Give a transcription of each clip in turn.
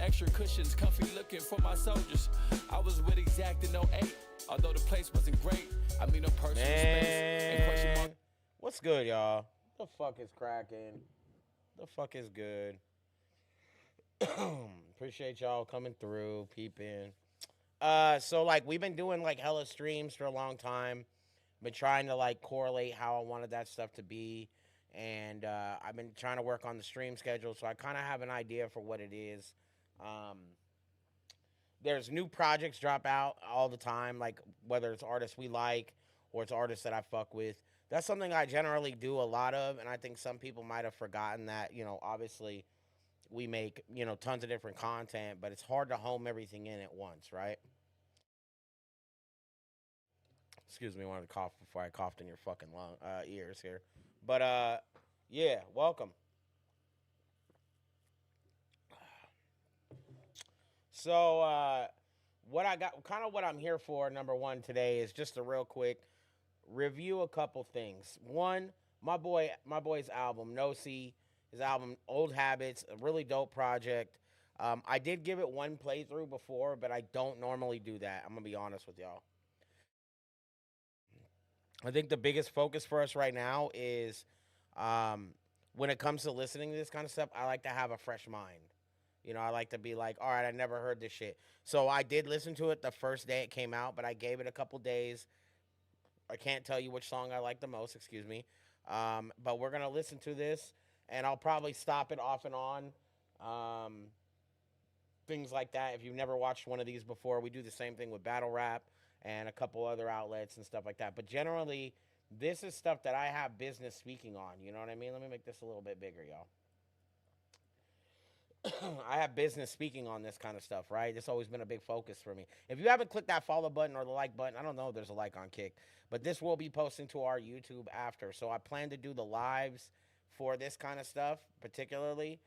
extra cushions, comfy looking for my soldiers. I was with Exact in '08, although the place wasn't great. I mean, a personal space. And question mark. What's good, y'all? The fuck is cracking? The fuck is good? Appreciate y'all coming through, peeping. So like we've been doing like hella streams for a long time. Been trying to like correlate how I wanted that stuff to be, and I've been trying to work on the stream schedule, so I kind of have an idea for what it is. There's new projects drop out all the time, like whether it's artists we like or it's artists that I fuck with. That's something I generally do a lot of, and I think some people might have forgotten that, you know, obviously we make, you know, tons of different content, but it's hard to home everything in at once, right? Excuse me, I wanted to cough before I coughed in your fucking ears here. But, yeah, welcome. So, what I got, kind of what I'm here for, number one today, is just a real quick review a couple things. One, my boy's album, Knowsee, his album Old Habits, a really dope project. I did give it one playthrough before, but I don't normally do that. I'm gonna be honest with y'all. I think the biggest focus for us right now is when it comes to listening to this kind of stuff, I like to have a fresh mind. You know, I like to be like, all right, I never heard this shit. So I did listen to it the first day it came out, but I gave it a couple days. I can't tell you which song I like the most, excuse me. But we're going to listen to this, and I'll probably stop it off and on. Things like that. If you've never watched one of these before, we do the same thing with battle rap and a couple other outlets and stuff like that. But generally, this is stuff that I have business speaking on. You know what I mean? Let me make this a little bit bigger, y'all. I have business speaking on this kind of stuff, right? It's always been a big focus for me. If you haven't clicked that follow button or the like button, I don't know if there's a like on Kick, but this will be posting to our YouTube after. So I plan to do the lives for this kind of stuff, particularly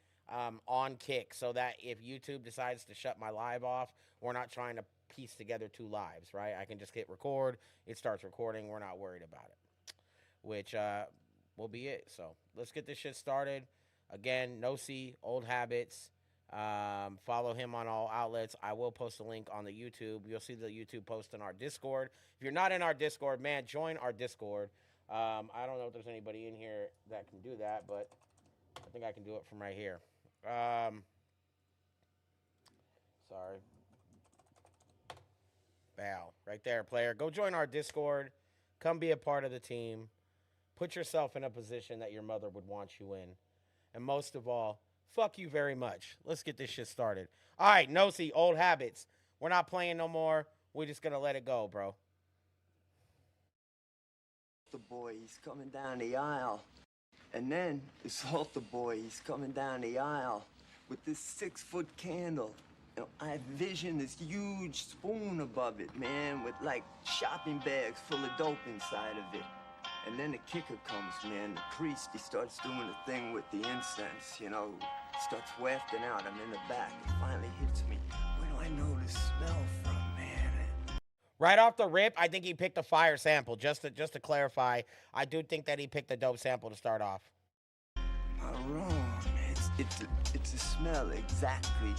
on Kick, so that if YouTube decides to shut my live off, we're not trying to piece together two lives, right? I can just hit record. It starts recording. We're not worried about it, which will be it. So let's get this shit started. Again, Knowsee, Old Habits. Follow him on all outlets. I will post a link on the YouTube. You'll see the YouTube post in our Discord. If you're not in our Discord, man, join our Discord. I don't know if there's anybody in here that can do that, but I think I can do it from right here. Sorry. Bow. Right there, player. Go join our Discord. Come be a part of the team. Put yourself in a position that your mother would want you in. And most of all, fuck you very much. Let's get this shit started. All right, Knowsee, Old Habits. We're not playing no more. We're just going to let it go, bro. The boy, he's coming down the aisle. And then this altar boy, he's coming down the aisle with this 6-foot candle. You know, I vision this huge spoon above it, man, with like shopping bags full of dope inside of it. And then the kicker comes, man. The priest, he starts doing the thing with the incense, you know, starts wafting out. I'm in the back. It finally hits me. Where do I know the smell from, man? Right off the rip, I think he picked a fire sample. Just to clarify, I do think that he picked a dope sample to start off. Not wrong, man. It's a smell exactly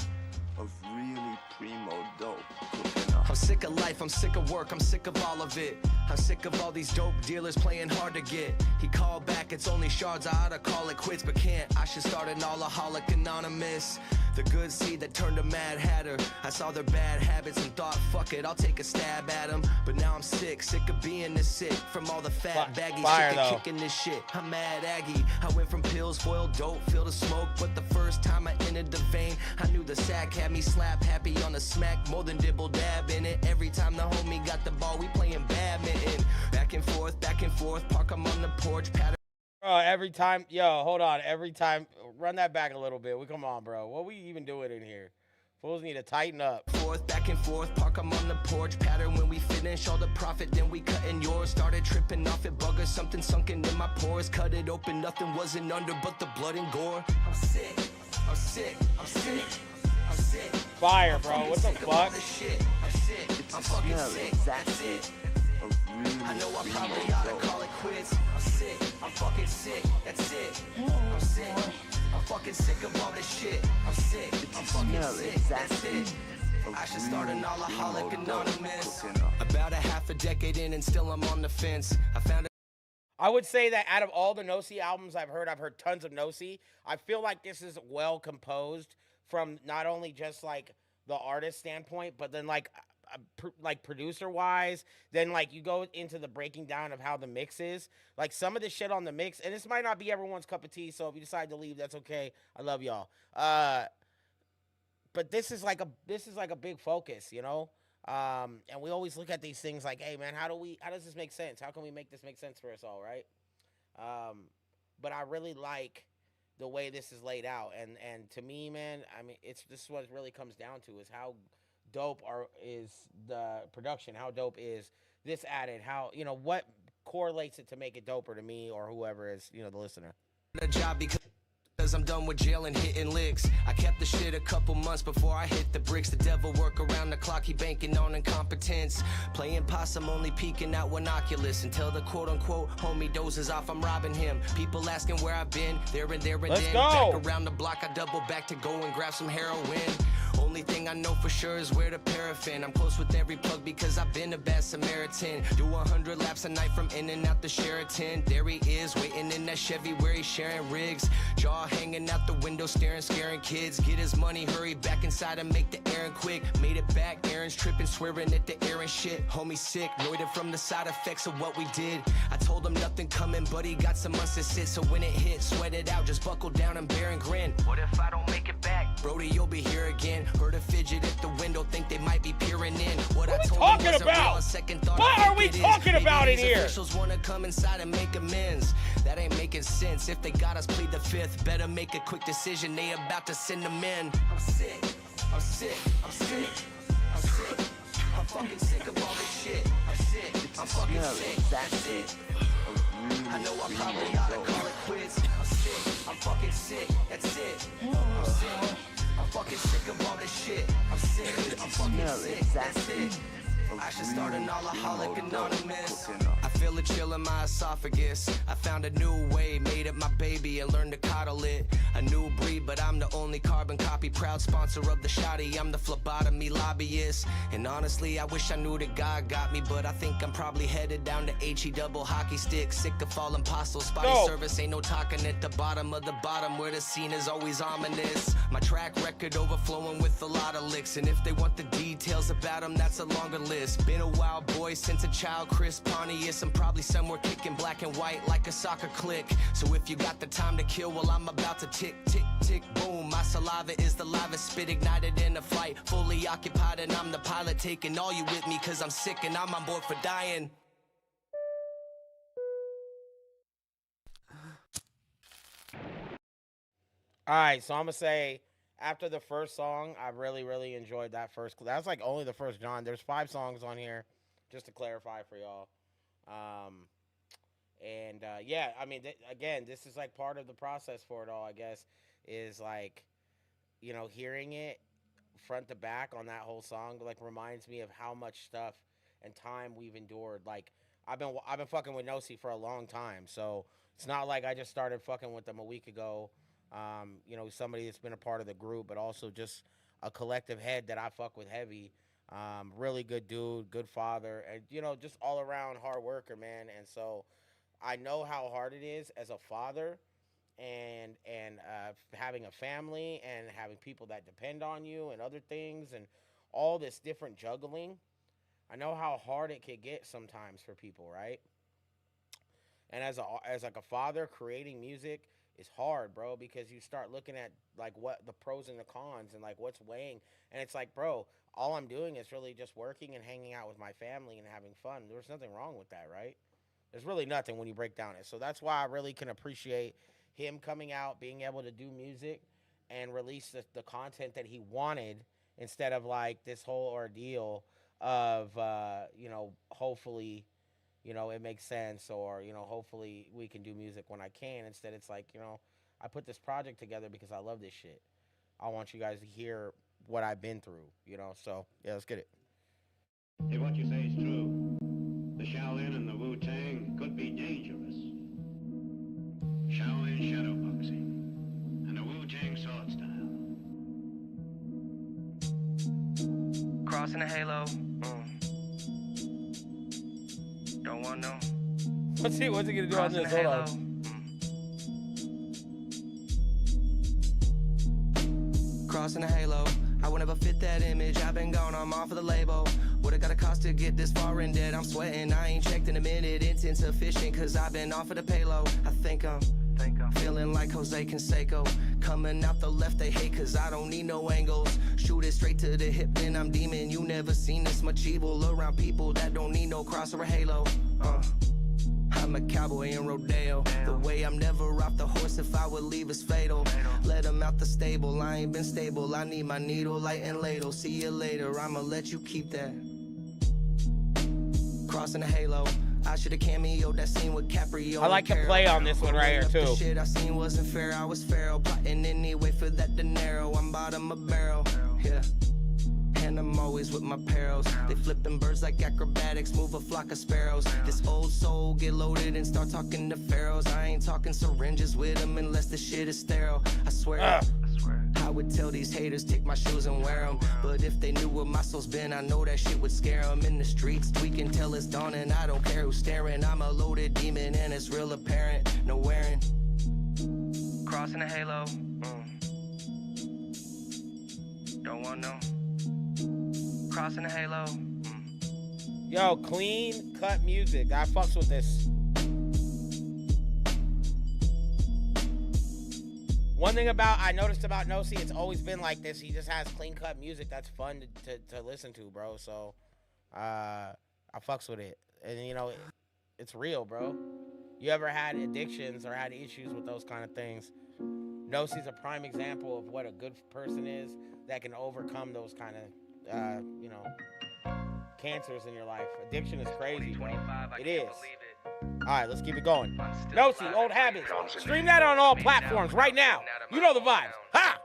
of really primo dope cooking up. I'm sick of life, I'm sick of work, I'm sick of all of it. I'm sick of all these dope dealers playing hard to get. He called back, it's only shards, I ought to call it quits, but can't. I should start an alcoholic anonymous. The good seed that turned a mad hatter. I saw their bad habits and thought, fuck it, I'll take a stab at them. But now I'm sick of being this sick. From all the fat baggy shit to kicking this shit. I'm mad Aggie. I went from pills, foiled dope, feel the smoke. But the first time I entered the vein, I knew the sack had me slap happy on the smack. More than dibble dab in it. Every time the homie got the ball, we playing badminton. Back and forth, park 'em on the porch, pattern. Bro, every time, yo, hold on. Every time, run that back a little bit. Come on, bro. What we even doing in here? Fools need to tighten up. Back and forth, park 'em on the porch, pattern when we finish all the profit, then we cutting yours. Started tripping off it, bugger, something sunken in my pores. Cut it open, nothing wasn't under but the blood and gore. I'm sick. Fire, bro. What the fuck? I'm fucking sick. That's it. I know I probably ought to call it quits. I'm sick. I'm fucking sick. That's it. I'm sick. I'm fucking sick of all this shit. I'm sick. I'm fucking sick, that's it. I should start an alcoholic anonymous. About a half a decade in and still I'm on the fence. I found I would say that out of all the Knowsee albums I've heard tons of Knowsee. I feel like this is well composed from not only just like the artist standpoint, but then like producer wise. Then like you go into the breaking down of how the mix is. Like some of the shit on the mix, and this might not be everyone's cup of tea. So if you decide to leave, that's okay. I love y'all. But this is like a big focus, you know. And we always look at these things like, hey man, how does this make sense? How can we make this make sense for us all, right? But I really like the way this is laid out, and to me, man, I mean, this is what it really comes down to is how dope is the production, how dope is this added, how what correlates it to make it doper to me or whoever is the listener. a job because I'm done with jail and hitting licks. I kept the shit a couple months before I hit the bricks. The devil work around the clock, he banking on incompetence. Playing possum, only peeking out one Oculus. Until the quote-unquote homie dozes off, I'm robbing him. People asking where I've been, there and there and Let's then. go. Back around the block, I double back to go and grab some heroin. Only thing I know for sure is where the paraffin. I'm close with every plug because I've been a bad Samaritan. Do 100 laps a night from in and out the Sheraton. There he is, waiting in that Chevy where he's sharing rigs. Jaw hanging out the window, staring, scaring kids. Get his money, hurry back inside and make the errand quick. Made it back, Aaron's tripping, swearing at the air and shit. Homie sick, noided from the side effects of what we did. I told him nothing coming, but he got some months to sit. So when it hit, sweat it out, just buckle down and bear and grin. What if I don't make it back? Brody, you'll be here again. Heard a fidget at the window, think they might be peering in. What I told talking him wasn't about? real, a second thought What I are we think it is. talking Maybe about in these here? Officials wanna come inside and make amends. That ain't making sense. If they got us plead the fifth, better make a quick decision. They about to send them in. I'm sick. I'm sick. I'm sick. I'm sick. I'm fucking sick of all this shit. I'm sick. I'm fucking sick. That's it. I know I probably ought to call it quits. I'm sick. I'm fucking sick. That's it. I'm sick. I'm fucking sick of all this shit. I'm sick. I'm fucking sick. That's it. I should start an alcoholic anonymous. I feel a chill in my esophagus. I found a new way, made it my baby and learned to coddle it. A new breed, but I'm the only carbon copy. Proud sponsor of the shotty, I'm the phlebotomy lobbyist. And honestly, I wish I knew that God got me, but I think I'm probably headed down to HE double hockey stick. Sick of fallen apostles, spotty No. service, ain't no talking at the bottom of the bottom where the scene is always ominous. My track record overflowing with a lot of licks, and if they want the details about them, that's a longer list. Been a wild boy since a child, Chris Pontius. I'm probably somewhere kicking black and white like a soccer click. So if you got the time to kill, well, I'm about to tick, tick, tick, boom. My saliva is the lava spit ignited in a flight. Fully occupied and I'm the pilot, taking all you with me cause I'm sick and I'm on board for dying. All right, so I'm gonna say after the first song, I really, really enjoyed that first. That's like only the first John. There's 5 songs on here, just to clarify for y'all. Yeah, I mean, again, this is like part of the process for it all. I guess is like, hearing it front to back on that whole song, like reminds me of how much stuff and time we've endured. Like I've been fucking with Knowsee for a long time, so it's not like I just started fucking with them a week ago. Somebody that's been a part of the group, but also just a collective head that I fuck with heavy. Really good dude, good father, and just all around hard worker, man. And so I know how hard it is as a father, and having a family and having people that depend on you and other things and all this different juggling. I know how hard it could get sometimes for people, right? And as like a father, creating music is hard, bro, because you start looking at like what the pros and the cons and like what's weighing, and it's like, bro, all I'm doing is really just working and hanging out with my family and having fun. There's nothing wrong with that, right? There's really nothing when you break down it. So that's why I really can appreciate him coming out, being able to do music and release the content that he wanted instead of like this whole ordeal of hopefully it makes sense, or, hopefully we can do music when I can. Instead, it's like, I put this project together because I love this shit. I want you guys to hear what I've been through, so yeah, let's get it. If what you say is true, the Shaolin and the Wu-Tang could be dangerous. Shaolin shadow boxing and the Wu-Tang sword style. Crossing the halo. Don't want no. What's he gonna do on Crossing this? the Hold halo. on. Crossing the halo. I would never fit that image. I've been gone, I'm off of the label. What it gotta cost to get this far in debt? I'm sweating, I ain't checked in a minute. It's insufficient, cause I've been off of the payload. I think I'm feeling like Jose Canseco. Coming out the left, they hate, cause I don't need no angles. Shoot it straight to the hip, then I'm demon. You never seen this much evil around people that don't need no cross or a halo. I'm a cowboy in rodeo. The way I'm never off the horse, if I would leave is fatal. Let him out the stable, I ain't been stable. I need my needle, light and ladle. See you later, I'ma let you keep that. Crossing the halo. I should've cameoed that scene with Caprio. I like to play on this one right here too. The shit I seen wasn't fair, I was feral. Plotting anyway for that dinero. I'm bottom of barrel, yeah. And I'm always with my perils. They flipping birds like acrobatics, move a flock of sparrows. This old soul get loaded and start talking to pharaohs. I ain't talking syringes with them unless the shit is sterile. I swear. I would tell these haters, take my shoes and wear them. But if they knew where my soul's been, I know that shit would scare them. In the streets, tweaking till it's dawn, and I don't care who's staring. I'm a loaded demon and it's real apparent. No wearing. Crossing the halo. Don't want no. Crossing the halo. Yo, clean cut music. I fucks with this. One thing I noticed about Knowsee, it's always been like this. He just has clean cut music that's fun to listen to, bro. So, I fucks with it. And, you know, it's real, bro. You ever had addictions or had issues with those kind of things? Knowsee's a prime example of what a good person is that can overcome those kind of, you know, cancers in your life. Addiction is crazy, bro. It is. All right, let's keep it going. Knowsee, Old Habits. Stream that on all platforms right now. You know the vibes. Ha!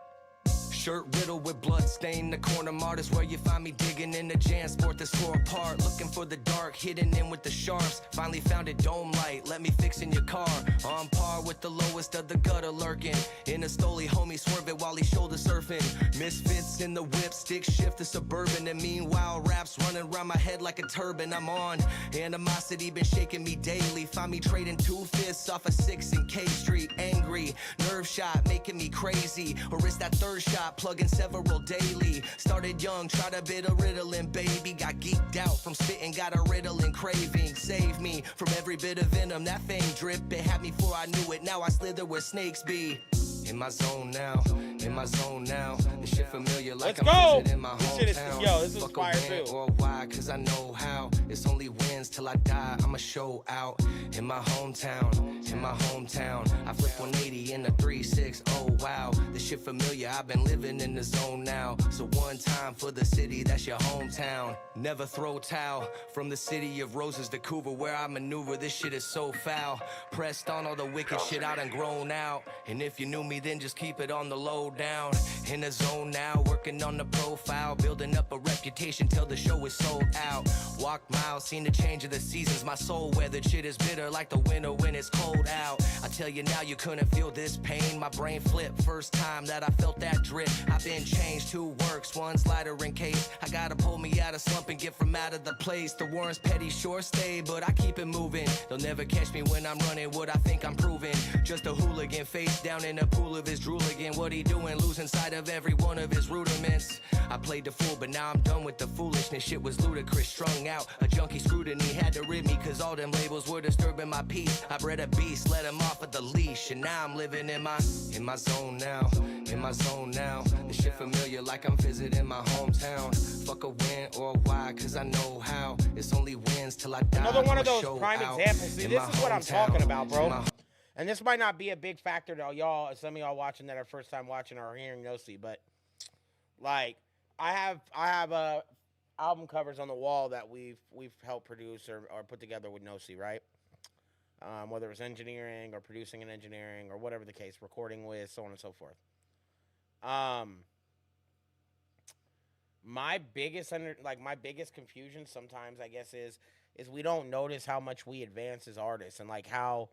Shirt riddled with blood stain. The corner mart is where you find me digging in the jam sport that's tore apart. Looking for the dark, hidden in with the sharps. Finally found it, dome light. Let me fix in your car. On par with the lowest of the gutter lurking. In a stoley, homie swerve it while he shoulder surfing. Misfits in the whip, stick shift to suburban. And meanwhile, raps running around my head like a turban. I'm on. Animosity been shaking me daily. Find me trading 2 fists off a 6 in K Street. Angry, nerve shot, making me crazy. Or is that third shot? Plugging several daily. Started young, tried a bit of Ritalin, baby. Got geeked out from spitting, got a Ritalin craving. Save me from every bit of venom. That fame drip, it had me before I knew it. Now I slither where snakes be. In my zone now, in my zone now. This shit familiar like Let's I'm go. in my This shit is, hometown. yo, this is Fuck a fire win too. or why, cause I know how. It's only wins till I die. I'ma show out in my hometown, in my hometown. I flip 180 in the 3-6. Oh wow, this shit familiar. I've been living in the zone now. So one time for the city, that's your hometown. Never throw towel. From the city of roses to Cuba, where I maneuver. This shit is so foul. Pressed on all the wicked shit I done grown out. And if you knew me, then just keep it on the low down. In the zone now, working on the profile, building up a reputation till the show is sold out. Walk miles, seen the change of the seasons. My soul weathered, shit is bitter like the winter when it's cold out. I tell you now, you couldn't feel this pain. My brain flipped, first time that I felt that drip. I've been changed, 2 works, 1's lighter in case. I gotta pull me out of slump and get from out of the place. The warrant's petty, short stay, but I keep it moving. They'll never catch me when I'm running what I think I'm proving. Just a hooligan, face down in a pool of his drool again. What he doing, losing sight of every one of his rudiments. I played the fool, but now I'm done with the foolishness. Shit was ludicrous, strung out. A junkie scrutiny had to rid me, cause all them labels were disturbing my peace. I bred a beast, let him off of the leash, and now I'm living in my zone now, in my zone now. This shit familiar like I'm visiting my hometown. Fuck a win or a why, cause I know how. It's only wins till I die. Another one of I'ma those show prime out examples. See, in this my is what I'm hometown. talking about, In bro. my And this might not be a big factor to y'all, some of y'all watching that are first time watching or hearing Knowsee, but like I have album covers on the wall that we've helped produce or put together with Knowsee, right? Whether it's engineering or producing and engineering or whatever the case, recording with, so on and so forth. My biggest confusion sometimes, I guess, is we don't notice how much we advance as artists and like how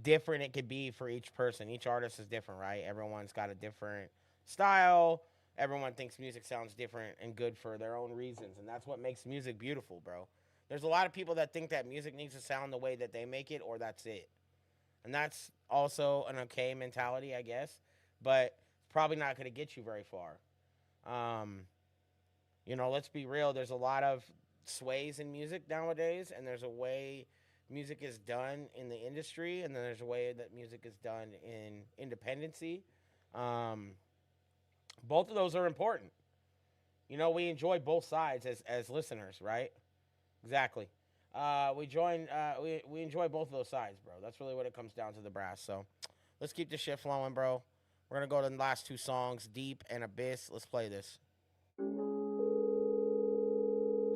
different it could be for each person. Each artist is different, right? Everyone's got a different style. everyone thinks music sounds different and good for their own reasons, and that's what makes music beautiful, bro. There's a lot of people that think that music needs to sound the way that they make it, or that's it. And that's also an okay mentality, I guess, but it's probably not going to get you very far. Um, let's be real. There's a lot of sways in music nowadays, and there's a way music is done in the industry, and then there's a way that music is done in independency. Um, both of those are important. We enjoy both sides as listeners, right? Exactly. We enjoy both of those sides, bro. That's really what it comes down to the brass. So let's keep this shit flowing, bro. We're gonna go to the last two songs, Deep and Abyss. Let's play this.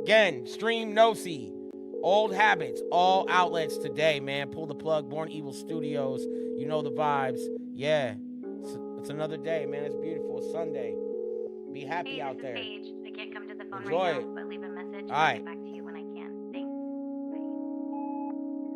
Again, stream Knowsee. Old habits, all outlets today, man. Pull the plug, Born Evil Studios. You know the vibes. Yeah. It's another day, man. It's beautiful. It's Sunday. Be happy out there. Paige. I can't come to the phone Enjoy right it. now, but leave a message. All I'll right. get back to you when I can. Thanks.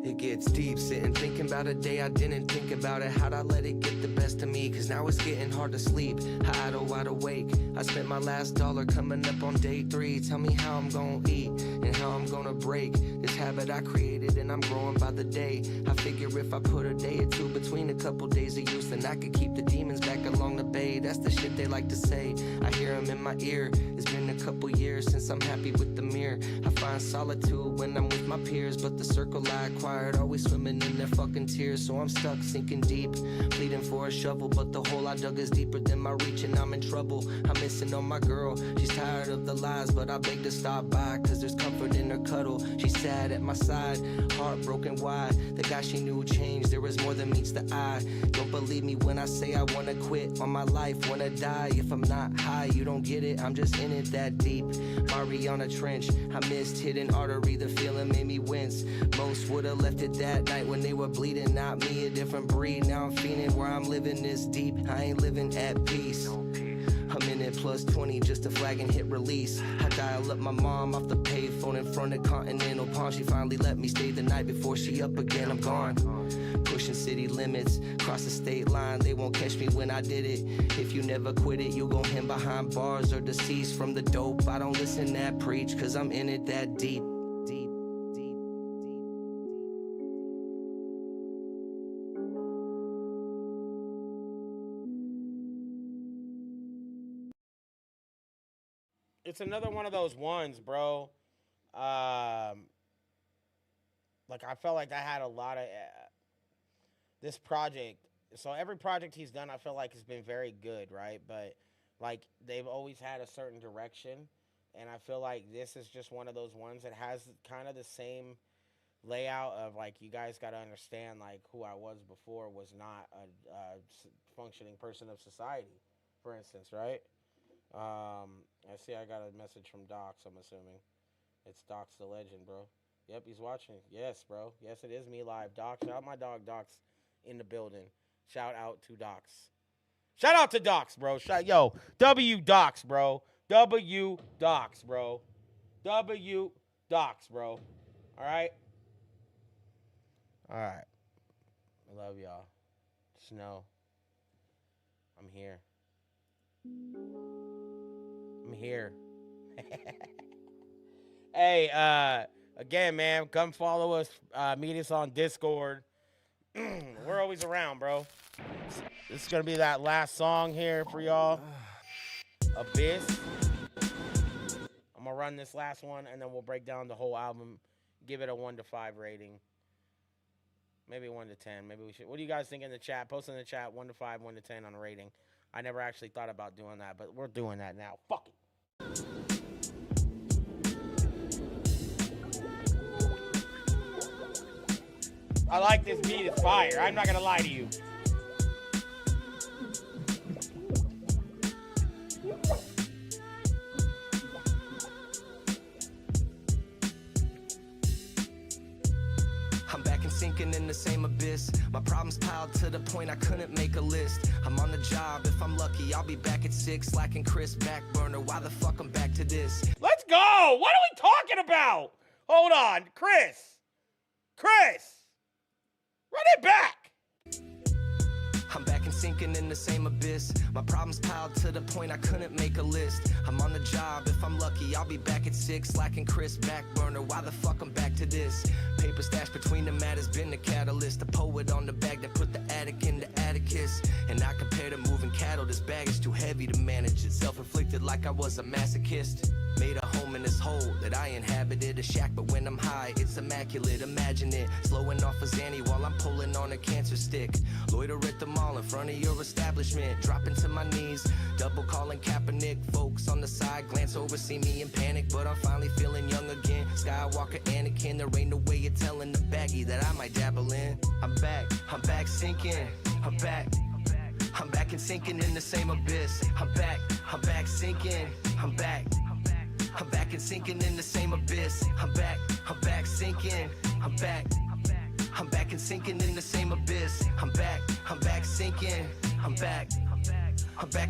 It gets deep, sitting thinking about a day I didn't think about it. How'd I let it get the best of me? Cause now it's getting hard to sleep. I idle wide awake. I spent my last dollar coming up on day 3. Tell me how I'm gonna eat and how I'm gonna break this habit I created, and I'm growing by the day. I figure if I put a day or two between a couple days of use, then I could keep the demons back along the bay. That's the shit they like to say. I hear them in my ear. It's been a couple years since I'm happy with the mirror. I find solitude when I'm with my peers, but the circle I acquired always swimming in their fucking tears. So I'm stuck sinking deep, pleading for a shovel, but the hole I dug is deeper than my reach, and I'm in trouble. I'm missing on my girl. She's tired of the lies, but I beg to stop by, cause there's comfort in her cuddle. She's sad at my side, heartbroken why the guy she knew changed. There is more than meets the eye. Don't believe me when I say I wanna quit on my life, wanna die. If I'm not high, you don't get it, I'm just in it that deep. Mariana Trench, I missed hidden artery, the feeling made me wince. Most would've left it that night when they were bleeding, not me, a different breed. Now I'm feeling where I'm living this deep, I ain't living at peace. I'm in it plus 20 just to flag and hit release. I dial up my mom off the payphone in front of Continental Palm. She finally let me stay the night before she up again. I'm gone, pushing city limits, cross the state line. They won't catch me when I did it. If you never quit it, you gon' him behind bars or deceased from the dope. I don't listen that preach, cause I'm in it that deep. It's another one of those ones, bro. Like I felt like I had a lot of this project. So every project he's done, I feel like has been very good, right? But like they've always had a certain direction, and I feel like this is just one of those ones that has kind of the same layout of like, you guys got to understand, like, who I was before was not a functioning person of society, for instance, right? I see I got a message from Docs, I'm assuming. It's Docs the legend, bro. Yep, he's watching. Yes, bro. Yes, it is me live. Doc, shout out my dog Docs in the building. Shout out to Docs. Shout out to Docs, bro. Yo, W Docs, bro. W Docs, bro. W Docs, bro. All right? All right. I love y'all. Just know I'm here. I'm here. Hey, again, man, come follow us. Meet us on Discord. We're always around, bro. This is going to be that last song here for y'all. Abyss. I'm going to run this last one, and then we'll break down the whole album. Give it a 1 to 5 rating. Maybe 1 to 10. Maybe we should. What do you guys think in the chat? Post in the chat 1 to 5, 1 to 10 on a rating. I never actually thought about doing that, but we're doing that now. Fuck it. I like this beat. It's fire. I'm not going to lie to you. I'm back and sinking in the same abyss. My problems piled to the point I couldn't make a list. I'm on the job, if I'm lucky, I'll be back at 6. Slacking Chris, back burner, why the fuck I'm back to this? Let's go! What are we talking about? Hold on, Chris! Run it back! I'm back and sinking in the same abyss. My problems piled to the point I couldn't make a list. I'm on the job, if I'm lucky, I'll be back at 6. Slacking Chris, back burner, why the fuck I'm back to this? Paper stash between the mat has been the catalyst. The poet on the bag that put the attic in the Atticus. And I compare to moving cattle, this bag is too heavy to manage it. Self-inflicted like I was a masochist. Made a home in this hole that I inhabited, a shack, but when I'm high, it's immaculate. Imagine it, slowing off a Zanny while I'm pulling on a cancer stick. Loiter at the mall in front of your establishment, dropping to my knees, double calling Kaepernick. Folks on the side glance over, see me in panic, but I'm finally feeling young again. Skywalker, Anakin, there ain't no way you're telling the baggie that I might dabble in. I'm back sinking, I'm back and sinking in the same abyss. I'm back sinking, I'm back and sinking in the same abyss. I'm back sinking, I'm back and sinking in the same abyss. I'm back sinking, I'm back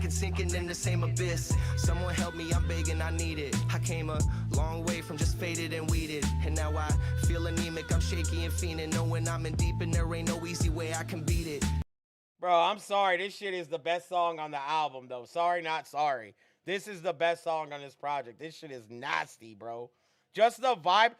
and sinking in the same abyss. Someone help me, I'm begging, I need it. I came a long way from just faded and weeded, and now I feel anemic, I'm shaky and fiending, knowing I'm in deep and there ain't no easy way I can beat it. Bro, I'm sorry. This shit is the best song on the album, though. Sorry, not sorry. This is the best song on this project. This shit is nasty, bro. Just the vibe.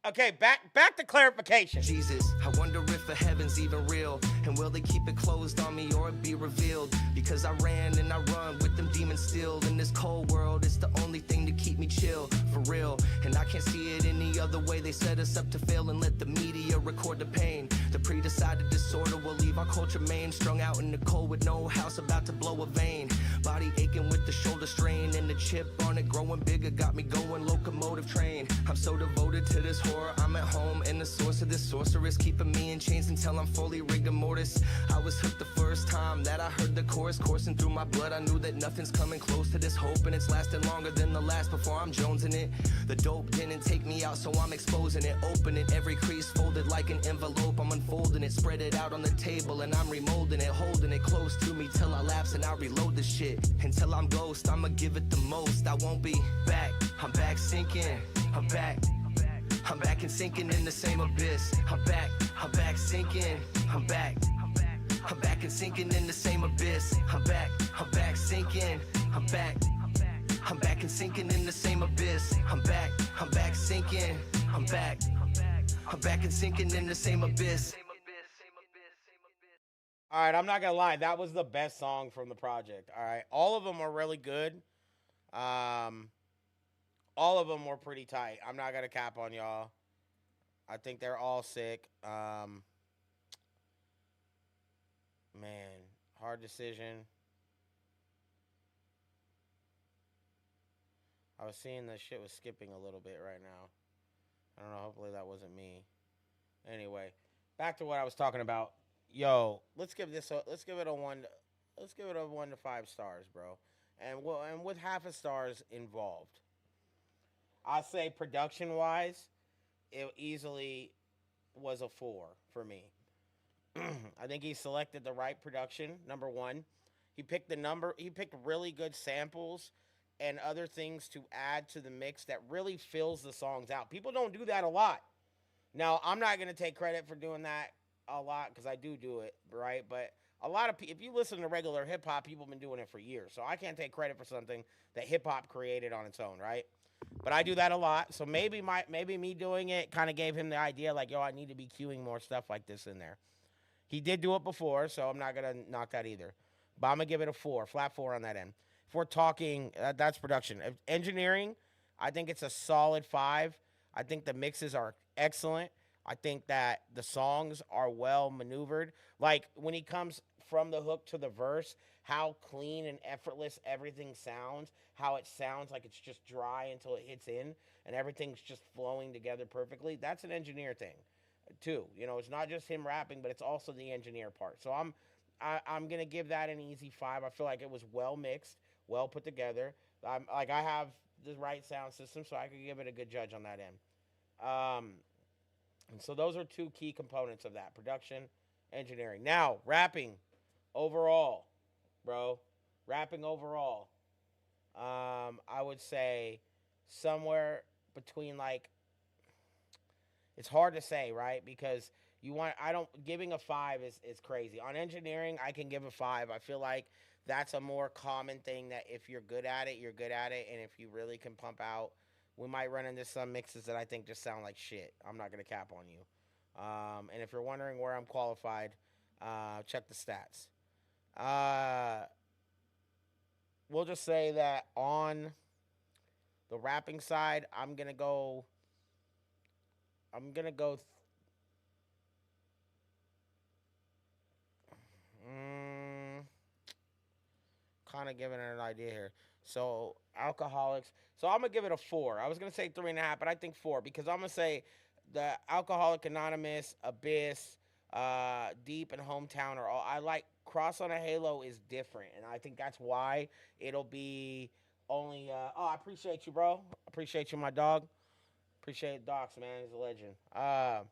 Okay, back to clarification. Jesus, I wonder if the heaven's even real, and will they keep it closed on me or it be revealed? Because I ran and I run with them demons still. In this cold world, it's the only thing to keep me chill, for real. And I can't see it any other way. They set us up to fail and let the media record the pain. The pre-decided disorder will leave our culture main, strung out in the cold with no house, about to blow a vein. Body aching with the shoulder strain, and the chip on it growing bigger got me going locomotive train. I'm so devoted to this horror, I'm at home, and the source of this sorceress keeping me in chains until I'm fully rigor mortis. I was hooked the first time that I heard the chorus coursing through my blood. I knew that nothing's coming close to this hope, and it's lasting longer than the last before I'm jonesing it. The dope didn't take me out, so I'm exposing it, opening every crease, folded like an envelope. I'm unfolding it, spread it out on the table, and I'm remolding it, holding it close to me till I lapse and I reload the shit. Until I'm ghost, I'ma give it the most. I won't be back, I'm back sinking, I'm back and sinking in the same abyss. I'm back sinking, I'm back and sinking in the same abyss. I'm back sinking, I'm back and sinking in the same abyss. I'm back sinking, I'm back and sinking in the same abyss. All right, I'm not going to lie. That was the best song from the project. All right. All of them are really good. All of them were pretty tight. I'm not going to cap on y'all. I think they're all sick. Man, hard decision. I was seeing the shit was skipping a little bit right now. I don't know. Hopefully that wasn't me. Anyway, back to what I was talking about. Yo, let's give it a 1 to 5 stars, bro. And with half a stars involved. I say production wise, it easily was a 4 for me. I think he selected the right production, number one. He picked really good samples and other things to add to the mix that really fills the songs out. People don't do that a lot. Now, I'm not going to take credit for doing that a lot because I do it, right? But a lot of people, if you listen to regular hip-hop, people have been doing it for years. So I can't take credit for something that hip-hop created on its own, right? But I do that a lot. So maybe me doing it kind of gave him the idea, like, yo, I need to be queuing more stuff like this in there. He did do it before, so I'm not going to knock that either. But I'm going to give it a 4, flat 4 on that end. If we're talking, that's production. Engineering, I think it's a solid 5. I think the mixes are excellent. I think that the songs are well maneuvered. Like, when he comes from the hook to the verse, how clean and effortless everything sounds, how it sounds like it's just dry until it hits in, and everything's just flowing together perfectly. That's an engineer thing, too. You know, it's not just him rapping, but it's also the engineer part. So I'm going to give that an easy 5. I feel like it was well mixed, well put together. I have the right sound system, so I could give it a good judge on that end. And so those are 2 key components of that: production, engineering. Now, rapping overall, bro. Rapping overall. I would say somewhere between, like, it's hard to say, right? Because Giving a 5 is crazy. On engineering, I can give a 5. I feel like that's a more common thing that if you're good at it, you're good at it. And if you really can pump out, we might run into some mixes that I think just sound like shit. I'm not going to cap on you. And if you're wondering where I'm qualified, check the stats. We'll just say that on the rapping side, I'm gonna go. I'm gonna go. Mm, kind of giving it an idea here. So alcoholics. So I'm gonna give it a 4. I was gonna say 3.5, but I think 4 because I'm gonna say the Alcoholic Anonymous, Abyss, Deep, and Hometown are all. I like Cross on a Halo is different, and I think that's why it'll be only. I appreciate you, bro. Appreciate you, my dog. Appreciate Docs, man. He's a legend. I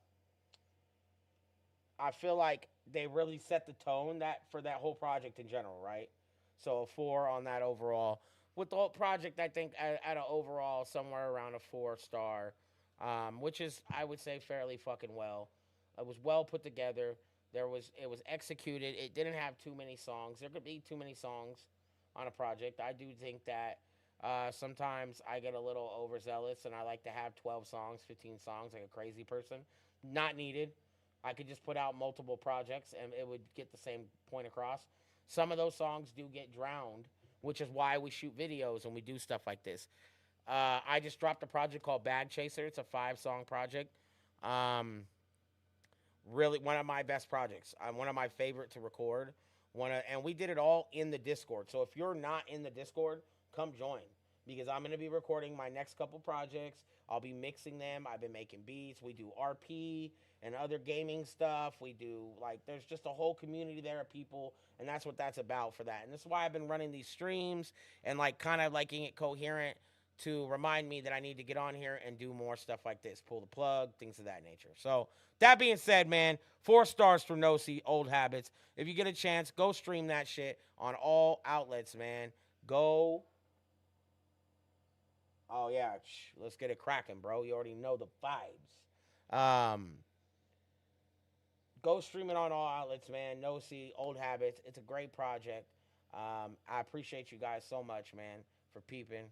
feel like they really set the tone that for that whole project in general, right? So a 4 on that overall. With the whole project, I think at an overall somewhere around a 4 star, which is I would say fairly fucking well. It was well put together. It was executed. It didn't have too many songs. There could be too many songs on a project. I do think that sometimes I get a little overzealous and I like to have 12 songs, 15 songs like a crazy person. Not needed. I could just put out multiple projects and it would get the same point across. Some of those songs do get drowned, which is why we shoot videos and we do stuff like this. I just dropped a project called Bag Chaser. It's a 5-song project. Um, really, one of my best projects. One of my favorite to record. And we did it all in the Discord. So if you're not in the Discord, come join because I'm going to be recording my next couple projects. I'll be mixing them. I've been making beats. We do RP and other gaming stuff. We do there's just a whole community there of people, and that's what that's about for that. And this is why I've been running these streams and kind of liking it coherent to remind me that I need to get on here and do more stuff like this, pull the plug, things of that nature. So that being said, man, 4 stars for Knowsee, Old Habits. If you get a chance, go stream that shit on all outlets, man. Go. Oh yeah, let's get it cracking, bro. You already know the vibes. Go stream it on all outlets, man. Knowsee, Old Habits. It's a great project. I appreciate you guys so much, man, for peeping.